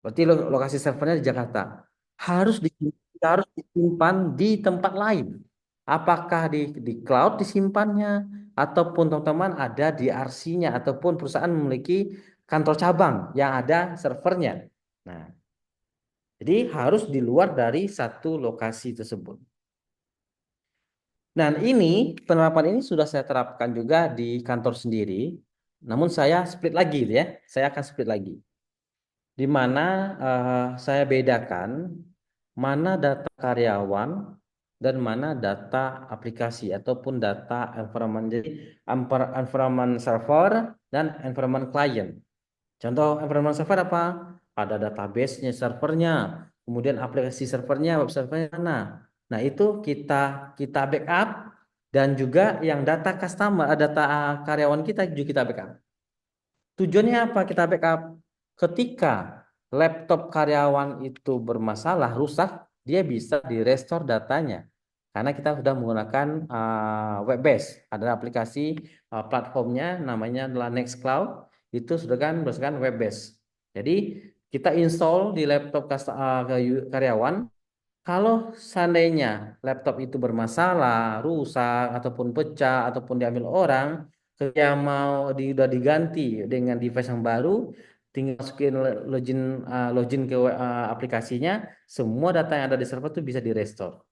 Berarti lokasi servernya di Jakarta. Harus di, harus disimpan di tempat lain. Apakah di cloud disimpannya, ataupun teman-teman ada di RC-nya, ataupun perusahaan memiliki kantor cabang yang ada servernya. Nah, jadi harus di luar dari satu lokasi tersebut. Dan ini penerapan ini sudah saya terapkan juga di kantor sendiri. Namun saya split lagi ya. Saya akan split lagi. Di mana saya bedakan mana data karyawan dan mana data aplikasi ataupun data environment. Jadi environment server dan environment client. Contoh environment server apa? Ada database-nya servernya, kemudian aplikasi servernya, web servernya mana. Nah, itu kita kita backup, dan juga yang data customer, data karyawan kita juga kita backup. Tujuannya apa kita backup? Ketika laptop karyawan itu bermasalah, rusak, dia bisa di-restore datanya. Karena kita sudah menggunakan web base. Ada aplikasi platformnya namanya adalah Nextcloud. Itu sudah kan berdasarkan web base. Jadi kita install di laptop karyawan. Kalau seandainya laptop itu bermasalah, rusak, ataupun pecah, ataupun diambil orang, yang mau udah diganti dengan device yang baru, tinggal masukin login ke aplikasinya, semua data yang ada di server itu bisa di-restore.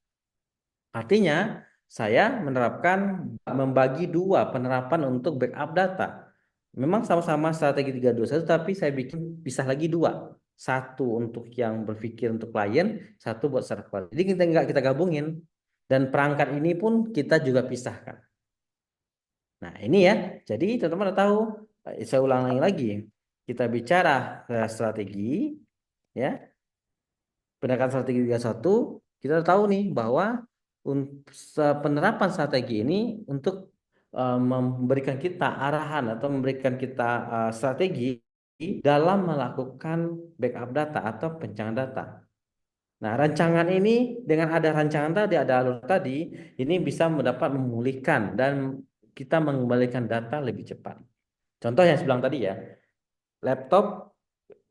Artinya, saya menerapkan membagi dua penerapan untuk backup data. Memang sama-sama strategi 321, tapi saya bikin pisah lagi dua. Satu untuk yang berpikir untuk klien, satu buat server. Jadi kita nggak kita gabungin. Dan perangkat ini pun kita juga pisahkan. Nah, ini ya. Jadi teman-teman udah tahu. Saya ulang lagi. Kita bicara strategi, ya. Pendekatan strategi 31, kita tahu nih bahwa penerapan strategi ini untuk memberikan kita arahan atau memberikan kita strategi dalam melakukan backup data atau pencangan data. Nah, rancangan ini dengan ada rancangan tadi, ada alur tadi, ini bisa mendapat memulihkan dan kita mengembalikan data lebih cepat. Contoh yang saya bilang tadi ya, laptop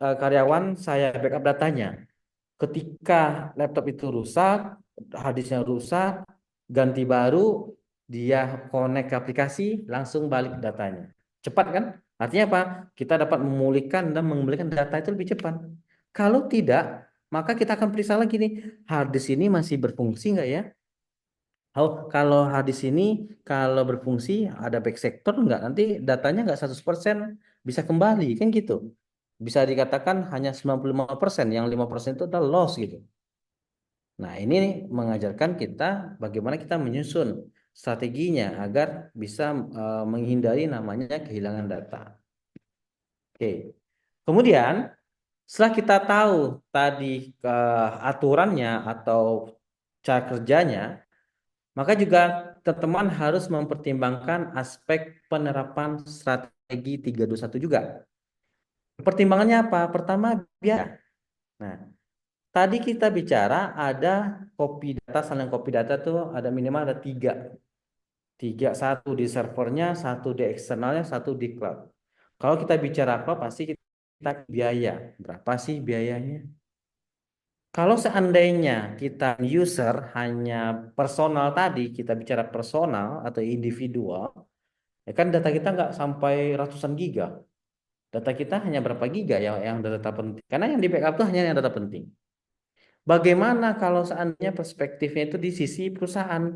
karyawan saya backup datanya. Ketika laptop itu rusak, harddisknya rusak, ganti baru, dia connect ke aplikasi, langsung balik datanya. Cepat kan? Artinya apa? Kita dapat memulihkan dan mengembalikan data itu lebih cepat. Kalau tidak, maka kita akan periksa lagi nih, harddisk ini masih berfungsi nggak ya? Oh, kalau harddisk ini kalau berfungsi ada back sector nggak? Nanti datanya nggak 100% bisa kembali, kan gitu. Bisa dikatakan hanya 95%, yang 5% itu adalah loss gitu. Nah, ini mengajarkan kita bagaimana kita menyusun strateginya agar bisa menghindari namanya kehilangan data. Oke. Kemudian, setelah kita tahu tadi ke aturannya atau cara kerjanya, maka juga teman-teman harus mempertimbangkan aspek penerapan strategi 321 juga. Pertimbangannya apa? Pertama, biaya. Nah, tadi kita bicara ada copy data, saling copy data tuh ada minimal ada tiga. Tiga, satu di servernya, satu di eksternalnya, satu di cloud. Kalau kita bicara cloud, pasti kita biaya. Berapa sih biayanya? Kalau seandainya kita user hanya personal tadi, kita bicara personal atau individual, ya kan data kita nggak sampai ratusan giga. Data kita hanya berapa giga ya yang data penting. Karena yang di backup itu hanya yang data penting. Bagaimana kalau seandainya perspektifnya itu di sisi perusahaan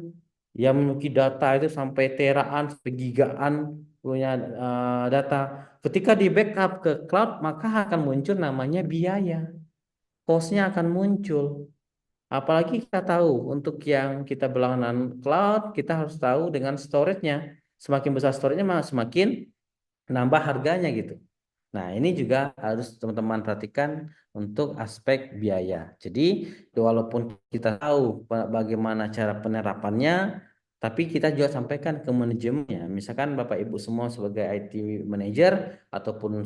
yang memiliki data itu sampai teraan, sampai gigaan punya data. Ketika di backup ke cloud, maka akan muncul namanya biaya. Cost-nya akan muncul. Apalagi kita tahu untuk yang kita berlangganan cloud, kita harus tahu dengan storage-nya. Semakin besar storage-nya, semakin nambah harganya gitu. Nah, ini juga harus teman-teman perhatikan untuk aspek biaya. Jadi, walaupun kita tahu bagaimana cara penerapannya, tapi kita juga sampaikan ke manajemennya. Misalkan Bapak Ibu semua sebagai IT manager ataupun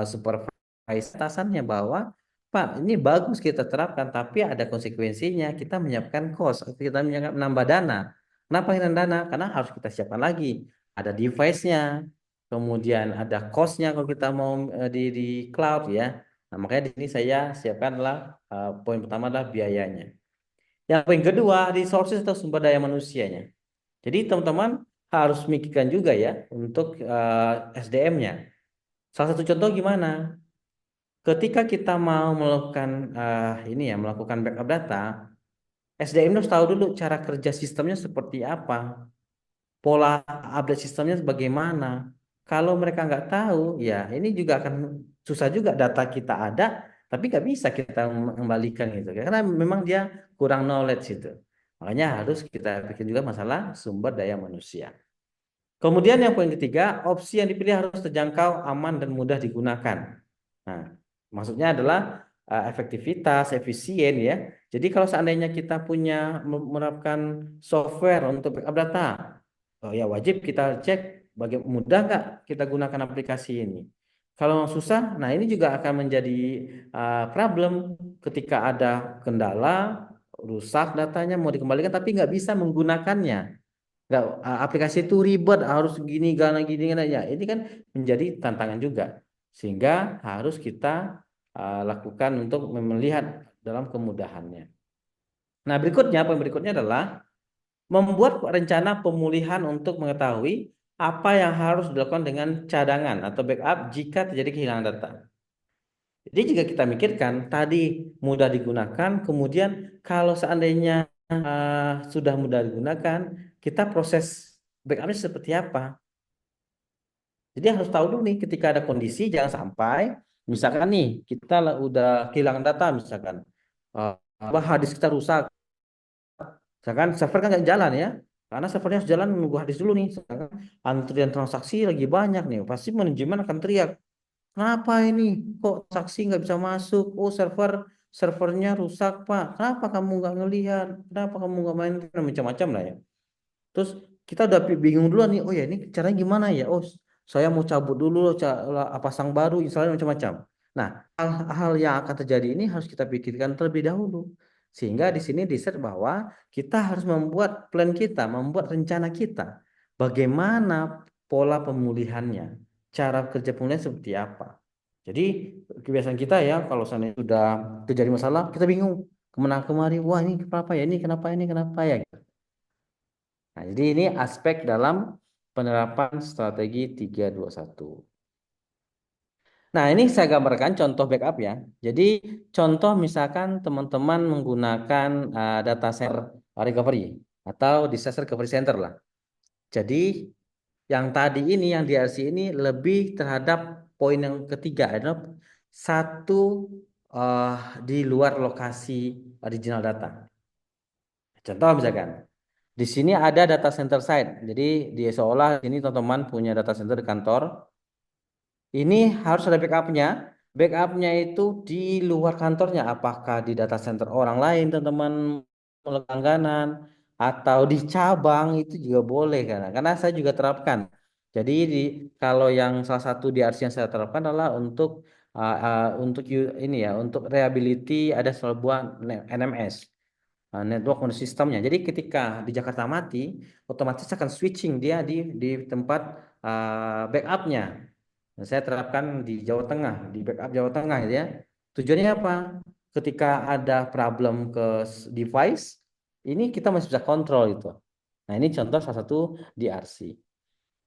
supervisor atasannya bahwa Pak, ini bagus kita terapkan, tapi ada konsekuensinya. Kita menyiapkan cost, kita menyiapkan menambah dana. Kenapa kita dana? Karena harus kita siapkan lagi. Ada device-nya, kemudian ada cost-nya kalau kita mau di cloud ya. Nah, makanya di sini saya siapkanlah poin pertama adalah biayanya. Yang poin kedua, resources atau sumber daya manusianya. Jadi teman-teman harus mikirkan juga ya untuk SDM-nya. Salah satu contoh gimana? Ketika kita mau melakukan ini ya, melakukan backup data, SDM harus tahu dulu cara kerja sistemnya seperti apa, pola update sistemnya bagaimana. Kalau mereka nggak tahu, ya ini juga akan susah juga data kita ada, tapi nggak bisa kita mengembalikan gitu. Karena memang dia kurang knowledge itu. Makanya harus kita pikir juga masalah sumber daya manusia. Kemudian yang poin ketiga, opsi yang dipilih harus terjangkau, aman, dan mudah digunakan. Nah, maksudnya adalah efektivitas, efisien ya. Jadi kalau seandainya kita punya menerapkan software untuk backup data, oh ya wajib kita cek bagaimana mudah nggak kita gunakan aplikasi ini. Kalau susah, nah ini juga akan menjadi problem ketika ada kendala, rusak datanya mau dikembalikan tapi nggak bisa menggunakannya. Nggak, aplikasi itu ribet harus gini gini ya ini kan menjadi tantangan juga sehingga harus kita lakukan untuk melihat dalam kemudahannya. Nah berikutnya poin berikutnya adalah membuat rencana pemulihan untuk mengetahui apa yang harus dilakukan dengan cadangan atau backup jika terjadi kehilangan data. Jadi jika kita mikirkan tadi mudah digunakan, kemudian kalau seandainya sudah mudah digunakan, kita proses backupnya seperti apa? Jadi harus tahu dulu nih ketika ada kondisi jangan sampai misalkan nih kita udah kehilangan data misalkan hard disk kita rusak, misalkan server kan nggak jalan ya, karena servernya harus jalan menunggu hard disk dulu nih, misalkan antrian transaksi lagi banyak nih, pasti manajemen akan teriak. Kenapa ini? Kok saksi nggak bisa masuk? Oh, servernya rusak, Pak. Kenapa kamu nggak ngelihat? Kenapa kamu nggak main? Macam-macam lah ya. Terus kita udah bingung duluan nih. Oh ya, ini caranya gimana ya? Oh, saya mau cabut dulu, pasang baru, installasi macam-macam. Nah, hal-hal yang akan terjadi ini harus kita pikirkan terlebih dahulu. Sehingga di sini diset bahwa kita harus membuat plan kita, membuat rencana kita. Bagaimana pola pemulihannya, cara kerja pemulihan seperti apa. Jadi kebiasaan kita ya, kalau seandainya sudah terjadi masalah, kita bingung kemana kemari. Wah ini kenapa ya? Ini kenapa ya? Nah, jadi ini aspek dalam penerapan strategi 321. Nah, ini saya gambarkan contoh backup ya. Jadi, contoh misalkan teman-teman menggunakan data center recovery atau disaster recovery center lah. Jadi, yang tadi ini, yang DRC ini lebih terhadap poin yang ketiga adalah satu eh, di luar lokasi original data. Contoh misalkan, di sini ada data center site. Jadi di seolah ini teman-teman punya data center di kantor. Ini harus ada backupnya. Backupnya itu di luar kantornya. Apakah di data center orang lain teman-teman langganan atau di cabang itu juga boleh karena saya juga terapkan. Jadi kalau yang salah satu di RC yang saya terapkan adalah untuk ini ya untuk reliability ada sebuah NMS. Network on sistemnya. Jadi ketika di Jakarta mati, otomatis akan switching dia di tempat backupnya. Nah, saya terapkan di Jawa Tengah, di backup Jawa Tengah gitu ya. Tujuannya apa? Ketika ada problem ke device, ini kita masih bisa kontrol itu. Nah ini contoh salah satu DRC.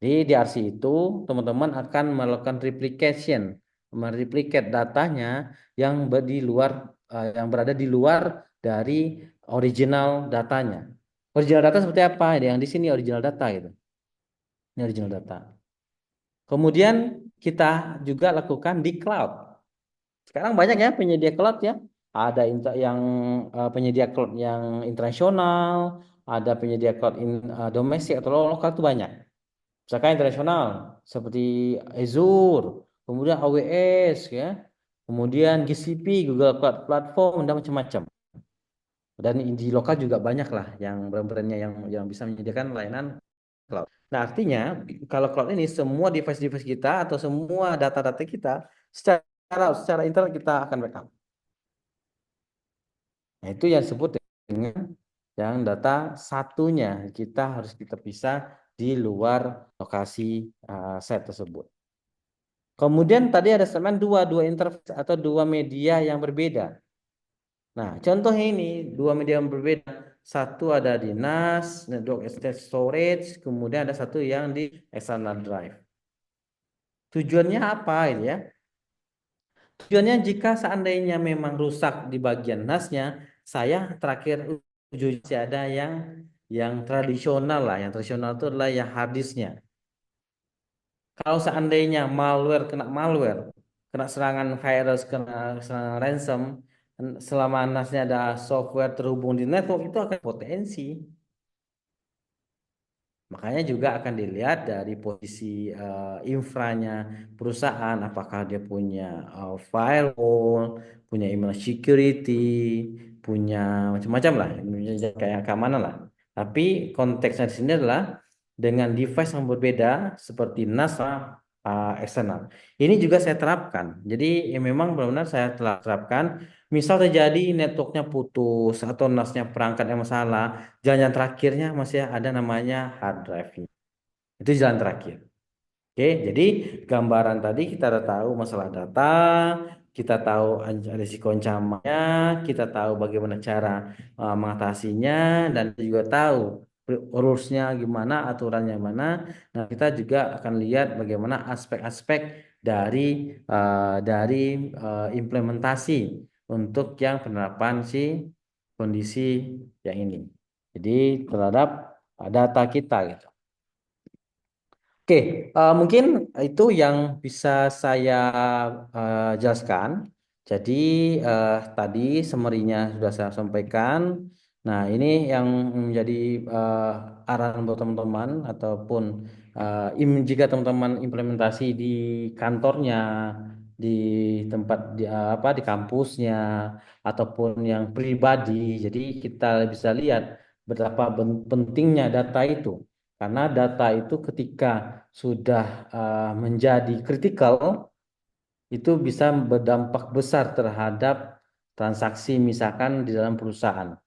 Di DRC itu teman-teman akan melakukan replication, mereplicate datanya yang di luar, yang berada di luar dari original datanya. Original data seperti apa? Yang di sini original data gitu. Ini original data. Kemudian kita juga lakukan di cloud. Sekarang banyak ya penyedia cloud ya. Ada yang penyedia cloud yang internasional, ada penyedia cloud domestik atau lokal itu banyak. Misalkan internasional seperti Azure, kemudian AWS ya, kemudian GCP, Google Cloud Platform dan macam-macam. Dan di lokal juga banyak lah yang brand-brandnya yang bisa menyediakan layanan cloud. Nah, artinya kalau cloud ini semua device-device kita atau semua data-data kita secara internal kita akan backup. Nah, itu yang disebut dengan yang data satunya kita harus kita pisah di luar lokasi set tersebut. Kemudian tadi ada statement dua interface atau dua media yang berbeda. Nah, contohnya ini dua media yang berbeda. Satu ada di NAS, network external storage, kemudian ada satu yang di external drive. Tujuannya apa ini ya? Tujuannya jika seandainya memang rusak di bagian NAS-nya, saya terakhir uji ada yang tradisional lah. Yang tradisional itu adalah yang hard disk-nya. Kalau seandainya malware, kena serangan virus, kena serangan ransom, selama NAS-nya ada software terhubung di network itu akan potensi. Makanya juga akan dilihat dari posisi infranya perusahaan, apakah dia punya firewall, punya email security, punya macam-macam lah, kayak keamanan lah. Tapi konteksnya di sini adalah dengan device yang berbeda seperti NAS lah, eksternal. Ini juga saya terapkan. Jadi ya memang benar-benar saya telah terapkan. Misal terjadi networknya putus atau NAS-nya perangkat yang masalah, jalan terakhirnya masih ada namanya hard drive. Itu jalan terakhir. Oke, jadi gambaran tadi kita udah tahu masalah data, kita tahu risiko ancamannya, kita tahu bagaimana cara mengatasinya, dan kita juga tahu rulesnya gimana, aturannya mana. Nah, kita juga akan lihat bagaimana aspek-aspek dari implementasi untuk yang penerapan si kondisi yang ini. Jadi terhadap data kita gitu. Oke, mungkin itu yang bisa saya jelaskan. Jadi tadi summary-nya sudah saya sampaikan. Nah, ini yang menjadi arahan buat teman-teman ataupun jika teman-teman implementasi di kantornya, di tempat di kampusnya ataupun yang pribadi. Jadi kita bisa lihat betapa pentingnya data itu. Karena data itu ketika sudah menjadi kritikal, itu bisa berdampak besar terhadap transaksi misalkan di dalam perusahaan.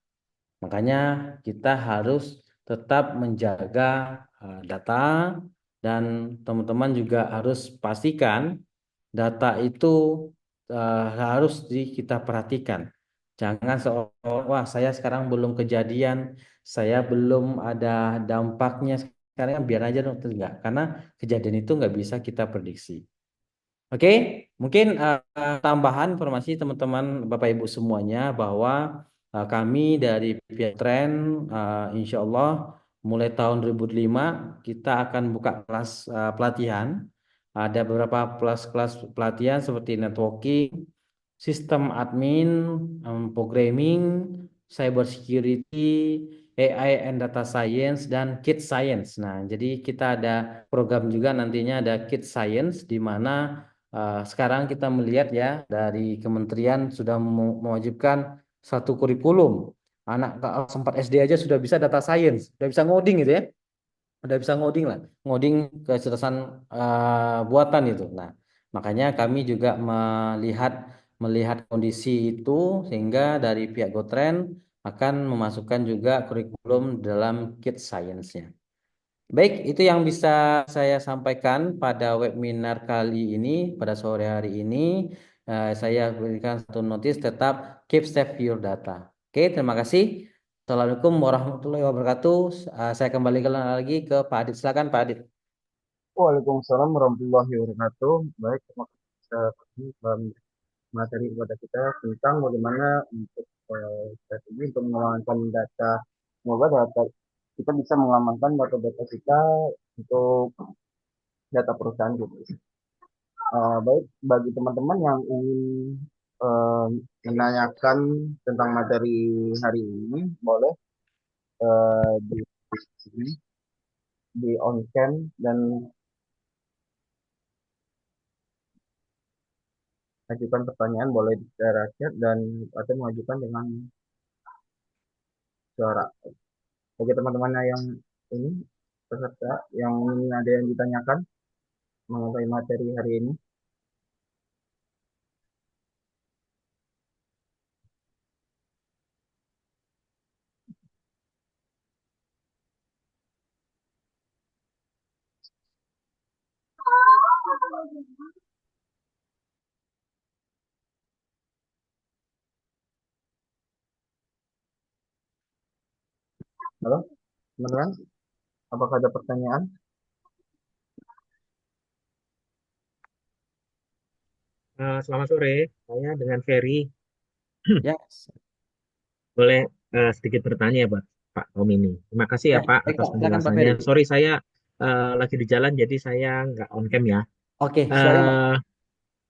Makanya kita harus tetap menjaga data dan teman-teman juga harus pastikan data itu harus kita perhatikan. Jangan seolah wah saya sekarang belum kejadian, saya belum ada dampaknya sekarang kan biar aja dong, enggak. Karena kejadian itu nggak bisa kita prediksi. Oke, mungkin tambahan informasi teman-teman Bapak Ibu semuanya bahwa kami dari pihak Tren insya Allah mulai tahun 2005 kita akan buka kelas pelatihan. Ada beberapa kelas-kelas pelatihan seperti networking, sistem admin, programming, cyber security, AI and data science, dan kids science. Nah, jadi kita ada program juga nantinya ada kids science di mana sekarang kita melihat ya dari kementerian sudah mewajibkan satu kurikulum. Anak kelas 4 SD aja sudah bisa data science, sudah bisa ngoding gitu ya. Udah bisa ngoding lah, ngoding kecerdasan buatan itu. Nah, makanya kami juga melihat melihat kondisi itu sehingga dari pihak Gotren akan memasukkan juga kurikulum dalam Kids Science-nya. Baik, itu yang bisa saya sampaikan pada webinar kali ini, pada sore hari ini. Saya berikan satu notis tetap keep safe your data. Oke, terima kasih. Assalamualaikum warahmatullahi wabarakatuh. Saya kembalikan lagi ke Pak Adit. Silakan Pak Adit. Waalaikumsalam warahmatullahi wabarakatuh. Baik, terima kasih materi kepada kita tentang bagaimana untuk strategi untuk mengamankan data. Semoga data kita bisa mengamankan data-data kita untuk data perusahaan gitu. Baik, bagi teman-teman yang ingin eh, menanyakan tentang materi hari ini, boleh di sini di on cam dan ajukan pertanyaan boleh di secara chat dan atau mengajukan dengan suara. Bagi teman-teman yang ini peserta yang ingin ada yang ditanyakan mengenai materi hari ini. Halo, teman-teman, apakah ada pertanyaan? Selamat sore, saya dengan Ferry. Ya, Boleh sedikit bertanya ya, Pak Tom ini. Terima kasih ya ya, Pak baik atas Pak, silakan Pak penjelasannya. Ferry. Sorry saya lagi di jalan jadi saya nggak on cam ya. Oke, silakan Pak. Eh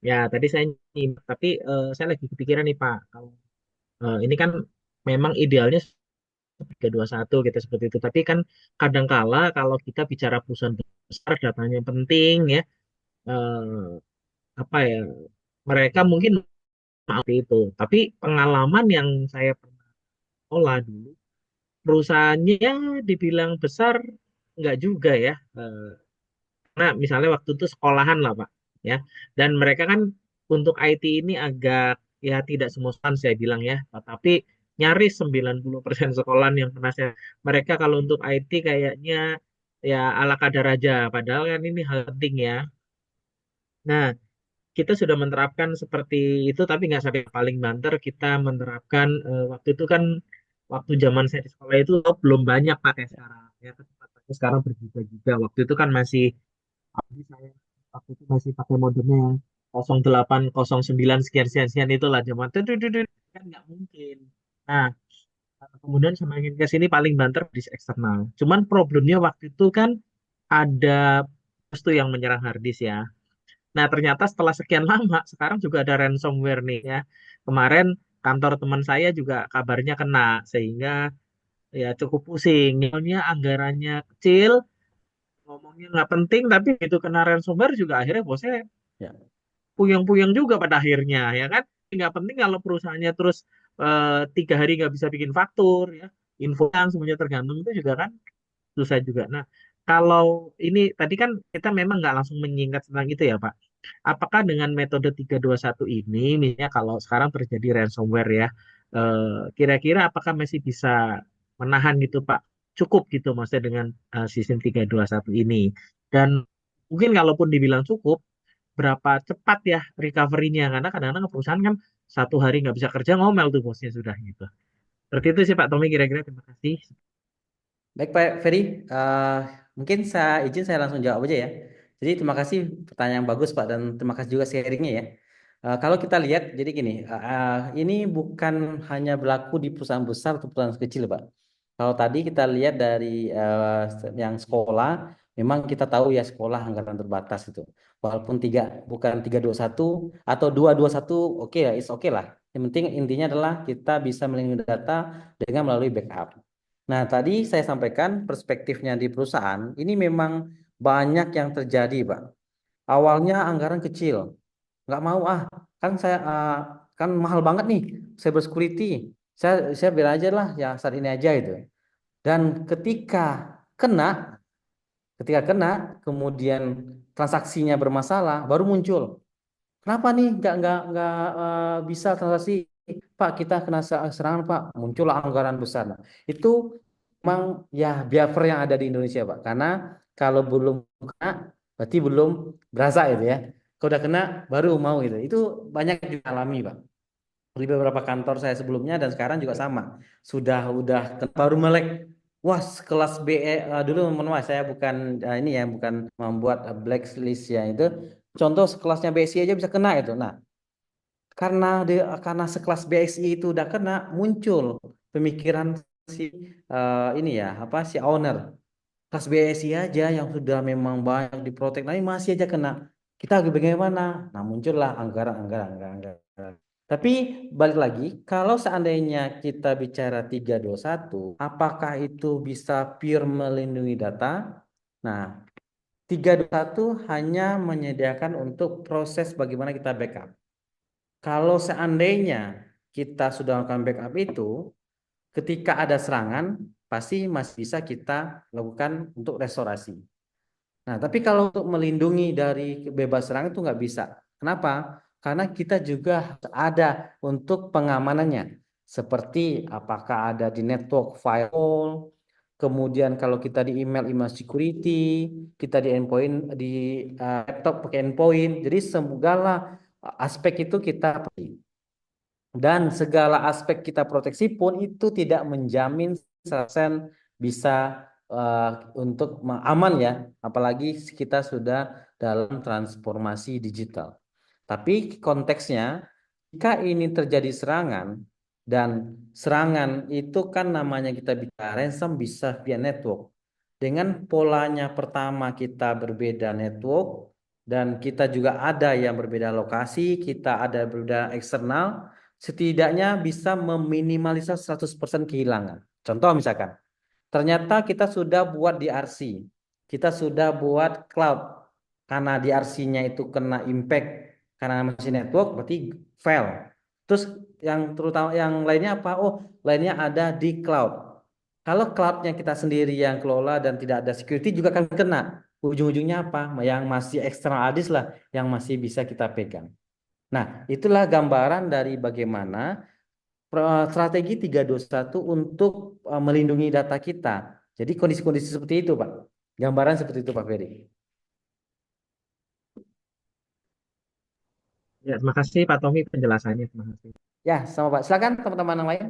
ya tadi saya nyimak, tapi saya lagi kepikiran nih Pak. Kalau ini kan memang idealnya 321 kita seperti itu. Tapi kan kadangkala kalau kita bicara perusahaan besar datanya penting ya. eh, apa ya? Mereka mungkin maaf itu. Tapi pengalaman yang saya pernah olah dulu perusahaannya dibilang besar nggak juga ya. Karena misalnya waktu itu sekolahan lah Pak ya. Dan mereka kan untuk IT ini agak ya tidak semua sekolahan saya bilang ya. Tapi nyaris 90% sekolahan yang pernah saya mereka kalau untuk IT kayaknya ya ala kadar aja. Padahal kan ini hal penting ya. Nah, kita sudah menerapkan seperti itu tapi nggak sampai paling banter kita menerapkan waktu itu kan waktu zaman saya di sekolah itu belum banyak pakai sekarang ya kecepatan sekarang berbeda juga waktu itu kan masih apalagi saya waktu itu masih pakai modemnya yang 0809 sekian sekian sekian itulah zaman itu kan nggak mungkin. Nah, kemudian semakin ke sini paling banter di eksternal cuman problemnya waktu itu kan ada virus tuh yang menyerang harddisk ya. Nah, ternyata setelah sekian lama, sekarang juga ada ransomware nih ya. Kemarin kantor teman saya juga kabarnya kena, sehingga ya cukup pusing. Soalnya anggarannya kecil, ngomongnya nggak penting, tapi itu kena ransomware juga akhirnya bosnya Ya, puyeng-puyeng juga pada akhirnya, ya kan? Nggak penting kalau perusahaannya terus 3 hari nggak bisa bikin faktur, ya. Info yang semuanya tergantung itu juga kan susah juga. Nah, kalau ini tadi kan kita memang nggak langsung menyingkat tentang itu ya, Pak. Apakah dengan metode 321 ini, misalnya kalau sekarang terjadi ransomware ya, kira-kira apakah masih bisa menahan gitu, Pak? Cukup gitu maksudnya dengan sistem 321 ini. Dan mungkin kalaupun dibilang cukup, berapa cepat ya recovery-nya? Karena kadang-kadang perusahaan kan 1 hari nggak bisa kerja, ngomel tuh bosnya sudah gitu. Seperti itu sih Pak Tommy kira-kira. Terima kasih. baik Pak Ferry. Eh, mungkin saya izin saya langsung jawab aja ya. Jadi terima kasih pertanyaan yang bagus Pak dan terima kasih juga sharingnya ya. Kalau kita lihat, jadi gini, ini bukan hanya berlaku di perusahaan besar atau perusahaan kecil Pak. Kalau tadi kita lihat dari yang sekolah, memang kita tahu ya sekolah anggaran terbatas itu. Walaupun bukan 321 atau 221, oke ya, it's oke lah. Yang penting intinya adalah kita bisa melindungi data dengan melalui backup. Nah, tadi saya sampaikan perspektifnya di perusahaan, ini memang banyak yang terjadi, Pak. Awalnya anggaran kecil, nggak mau kan saya kan mahal banget nih cyber security. Saya bilang aja lah ya saat ini aja itu. Dan kena, ketika kena, kemudian transaksinya bermasalah, baru muncul. Kenapa nih nggak bisa transaksi? Pak, kita kena serangan Pak, muncul anggaran besar. Nah, itu memang ya biafra yang ada di Indonesia Pak. Karena kalau belum kena, berarti belum berasa itu ya. Kalau udah kena, baru mau gitu. Itu banyak yang dialami Pak. Di beberapa kantor saya sebelumnya dan sekarang juga sama. Udah baru melek. Wah, kelas BE dulu mohon maaf saya bukan ini ya bukan membuat blacklist ya itu. Contoh sekelasnya BSI aja bisa kena itu. Nah, karena sekelas BSI itu udah kena muncul pemikiran si ini ya apa si owner kelas BSI aja yang sudah memang banyak diprotek, nah ini masih aja kena. Kita bagaimana? Nah muncullah anggaran. Tapi balik lagi, kalau seandainya kita bicara 321, apakah itu bisa pure melindungi data? Nah, 321 hanya menyediakan untuk proses bagaimana kita backup. Kalau seandainya kita sudah melakukan backup itu, ketika ada serangan, pasti masih bisa kita lakukan untuk restorasi. Nah, tapi kalau untuk melindungi dari bebas serangan itu nggak bisa. Kenapa? Karena kita juga ada untuk pengamanannya. Seperti apakah ada di network firewall, kemudian kalau kita di email security, kita di endpoint di laptop pakai endpoint. Jadi segala aspek itu kita dan segala aspek kita proteksi pun itu tidak menjamin 100% bisa untuk aman ya, apalagi kita sudah dalam transformasi digital. Tapi konteksnya, jika ini terjadi serangan, dan serangan itu kan namanya kita bicara ransom bisa via network. Dengan polanya pertama kita berbeda network, dan kita juga ada yang berbeda lokasi, kita ada berbeda eksternal, setidaknya bisa meminimalisir 100% kehilangan. Contoh misalkan, ternyata kita sudah buat DRC, kita sudah buat cloud, karena DRC-nya itu kena impact karena masih network, berarti fail. Terus yang terutama yang lainnya apa? Oh, lainnya ada di cloud. Kalau cloudnya kita sendiri yang kelola dan tidak ada security juga akan kena. Ujung-ujungnya apa? Yang masih eksternal disk lah yang masih bisa kita pegang. Nah, itulah gambaran dari bagaimana strategi 321 untuk melindungi data kita. Jadi kondisi-kondisi seperti itu, Pak. Gambaran seperti itu, Pak Ferry. Ya, terima kasih Pak Tommy penjelasannya. Terima kasih. Ya, sama Pak. Silakan teman-teman yang lain.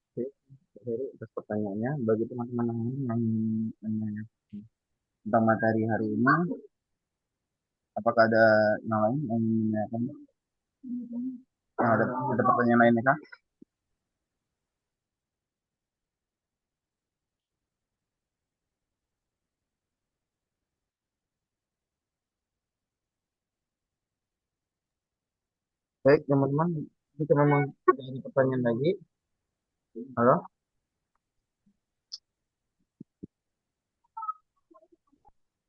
Oke, Heri, atas pertanyaannya. Bagi teman-teman yang lain yang menanyakan tentang materi hari ini, apakah ada yang lain yang ingin menanyakan? Yang ada pertanyaan lainnya kah? Baik, teman-teman, jika memang tidak ada pertanyaan lagi, halo,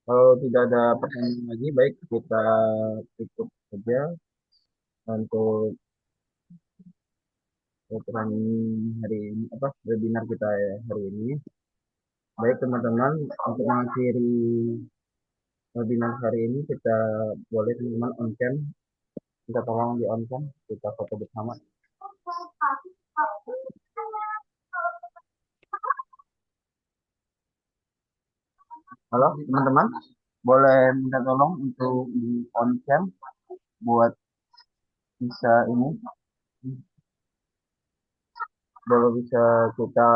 kalau tidak ada pertanyaan lagi, baik kita tutup saja untuk webinar hari ini, webinar kita ya hari ini. Baik teman-teman, untuk mengakhiri webinar hari ini kita boleh teman-teman on cam, kita tolong di on cam, kita foto bersama. Halo teman-teman, boleh minta tolong untuk di on cam buat bisa ini, boleh bisa kita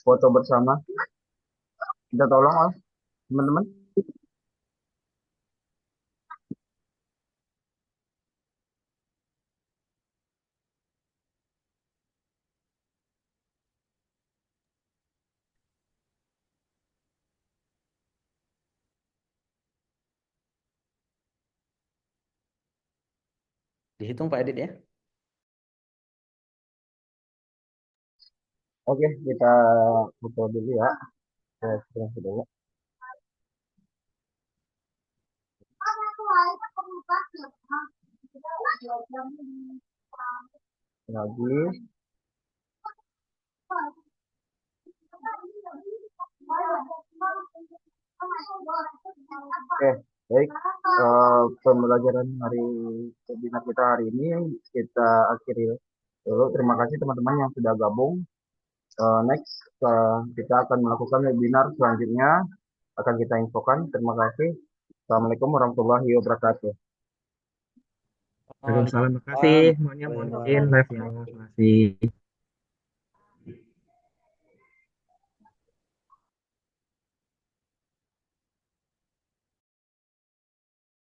foto bersama. Minta tolong teman-teman. Dihitung Pak Edit ya. Oke, kita foto dulu ya. Saya screen dulu. Lagi. Oke, baik. Pembelajaran hari webinar kita hari ini kita akhiri dulu. Terima kasih teman-teman yang sudah gabung. Next, kita akan melakukan webinar selanjutnya. Akan kita infokan. Terima kasih. Assalamualaikum warahmatullahi wabarakatuh. Waalaikumsalam. Terima kasih. Waalaikumsalam Semuanya mohon izin warahmatullahi live ya. Terima kasih.